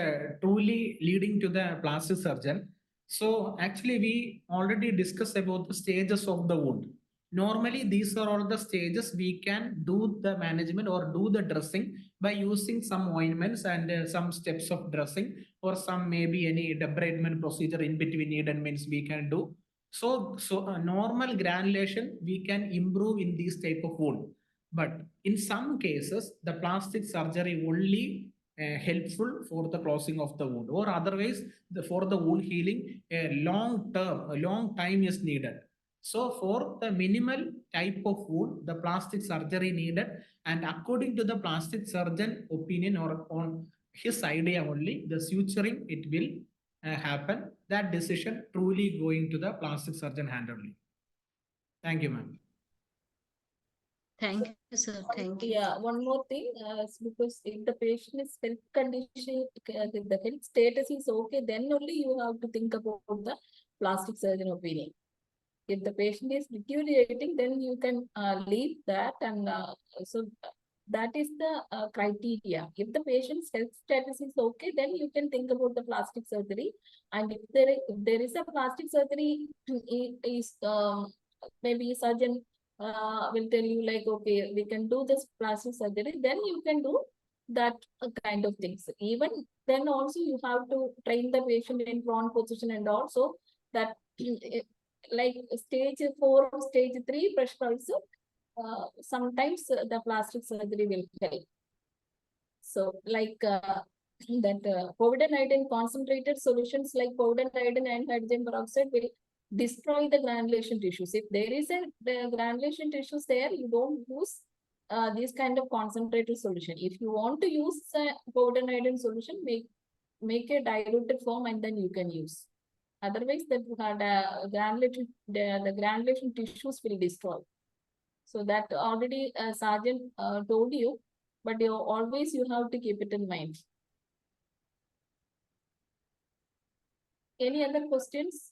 truly leading to the plastic surgeon. So actually, we already discussed about the stages of the wound. Normally, these are all the stages we can do the management or do the dressing by using some ointments and some steps of dressing, or some maybe any debridement procedure in between needed means we can do. So normal granulation we can improve in these type of wound. But in some cases, the plastic surgery only helpful for the closing of the wound, or otherwise for the wound healing, a long time is needed. So for the minimal type of wound, the plastic surgery needed, and according to the plastic surgeon opinion or on his idea only, the suturing it will happen. That decision truly going to the plastic surgeon hand only. Thank you, ma'am. Thank you, sir. Thank you. Yeah, one more thing, because if the patient is health condition, if the health status is okay, then only you have to think about the plastic surgeon opinion. If the patient is deteriorating, then you can leave that, and so that is the criteria. If the patient's health status is okay, then you can think about the plastic surgery. And if there is a plastic surgery, is maybe surgeon will tell you like, okay, we can do this plastic surgery, then you can do that kind of things. Even then also you have to train the patient in prone position, and also that like stage 4 or stage 3 pressure ulcer, sometimes the plastic surgery will help. So like that povidone concentrated solutions like povidone and hydrogen peroxide will destroy the granulation tissues. If there is the granulation tissues there, you don't use this kind of concentrated solution. If you want to use povidone solution, make a diluted form and then you can use. Otherwise, the granulation tissues will destroy. So that already Sajan told you, but always you have to keep it in mind. Any other questions?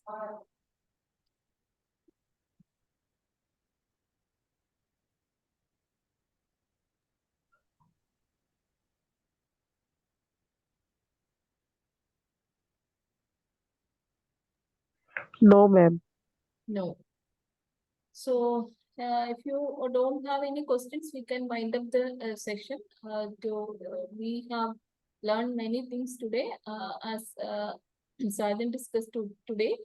No, ma'am. No. So if you don't have any questions, we can wind up the session. We have learned many things today, as Sajan discussed today.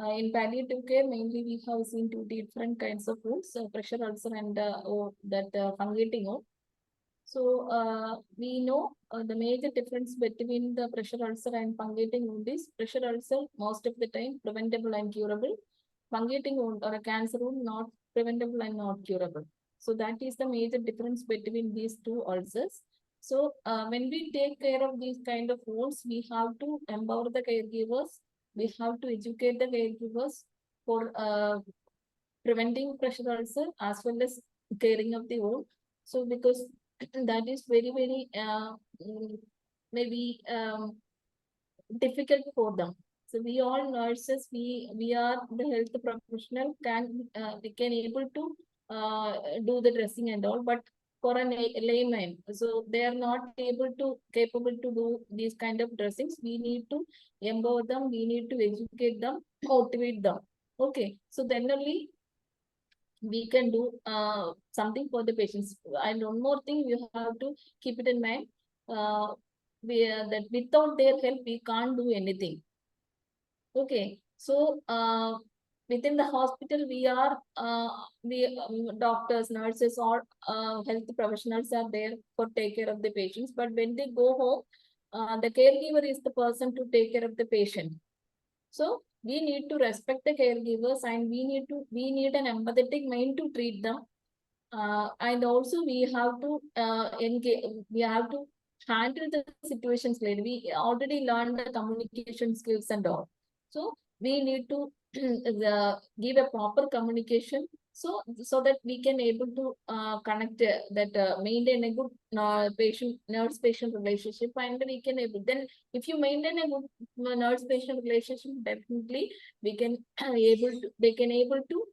In palliative care, mainly we have seen 2 different kinds of wounds, pressure ulcer and fungating wound. So we know the major difference between the pressure ulcer and fungating wound is pressure ulcer most of the time preventable and curable. Fungating wound or a cancer wound not preventable and not curable. So that is the major difference between these 2 ulcers. So when we take care of these kind of wounds, we have to empower the caregivers. We have to educate the caregivers for preventing pressure ulcer as well as caring of the wound. So because that is very, very maybe difficult for them. So we all nurses, we are the health professional, we can able to do the dressing and all, but for a layman, so they are not capable to do these kind of dressings. We need to empower them, we need to educate them, motivate them. Okay, so then only we can do something for the patients. And one more thing, you have to keep it in mind. That without their help, we can't do anything. Okay, so within the hospital, doctors, nurses, or health professionals are there for take care of the patients. But when they go home, the caregiver is the person to take care of the patient. So we need to respect the caregivers, and we need an empathetic mind to treat them. And also we have to handle the situations later. We already learned the communication skills and all. So we need to give a proper communication, so that we can able to connect maintain a good nurse patient relationship, and we can able, then if you maintain a good nurse patient relationship, definitely we can they can able to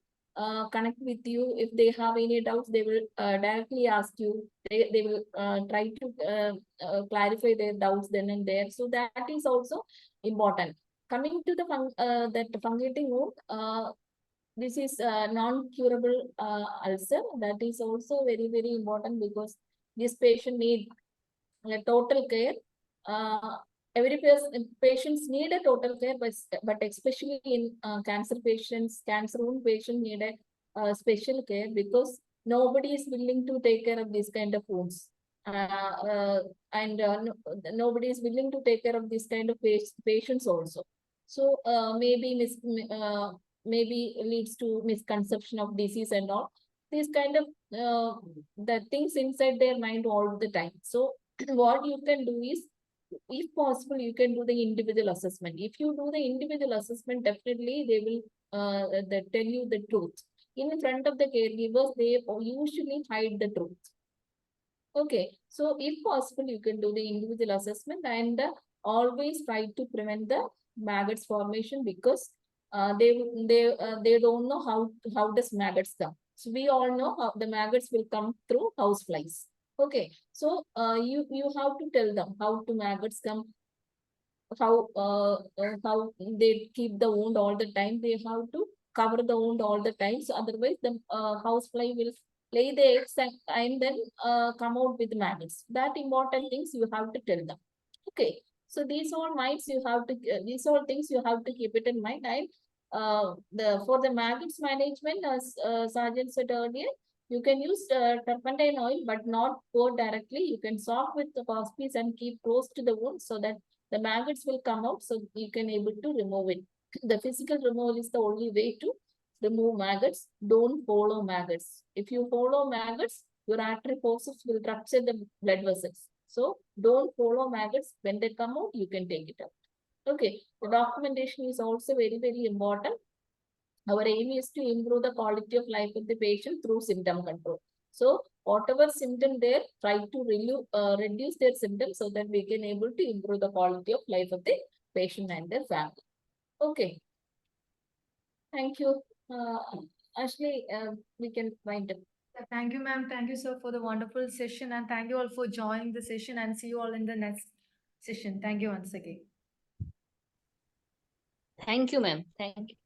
connect with you. If they have any doubts, they will directly ask you. They will try to clarify their doubts then and there. So that is also important. Coming to the fungating wound, this is non-curable ulcer. That is also very, very important, because this patient need a total care. Every patients need a total care, but especially in cancer patients, cancer wound patients need a special care, because nobody is willing to take care of this kind of wounds. And nobody is willing to take care of this kind of patients also. So maybe leads to misconception of disease and all. These kind of the things inside their mind all the time. So what you can do is, if possible, you can do the individual assessment. If you do the individual assessment, definitely they will tell you the truth. in front of the caregivers, they usually hide the truth. Okay, so if possible, you can do the individual assessment and always try to prevent the maggots formation because they don't know how does maggots come. So we all know how the maggots will come through house flies. Okay, so you have to tell them how to maggots come, how they keep the wound all the time. They have to cover the wound all the time. So otherwise, the housefly will lay the eggs and then come out with maggots. That important things you have to tell them. Okay. So these all minds you have to these all things you have to keep it in mind. And the for the maggots management, as Sajan said earlier, you can use turpentine oil, but not pour directly. You can soak with the hospice and keep close to the wound so that the maggots will come out, so you can able to remove it. The physical removal is the only way to remove maggots. Don't follow maggots. If you follow maggots, your artery forces will rupture the blood vessels. So don't follow maggots. When they come out, you can take it out. Okay. The documentation is also very, very important. Our aim is to improve the quality of life of the patient through symptom control. So whatever symptom there, try to reduce their symptoms so that we can able to improve the quality of life of the patient and their family. Okay. Thank you. Ashley, we can wind up. Thank you, ma'am. Thank you, sir, for the wonderful session. And thank you all for joining the session, and see you all in the next session. Thank you once again. Thank you, ma'am. Thank you.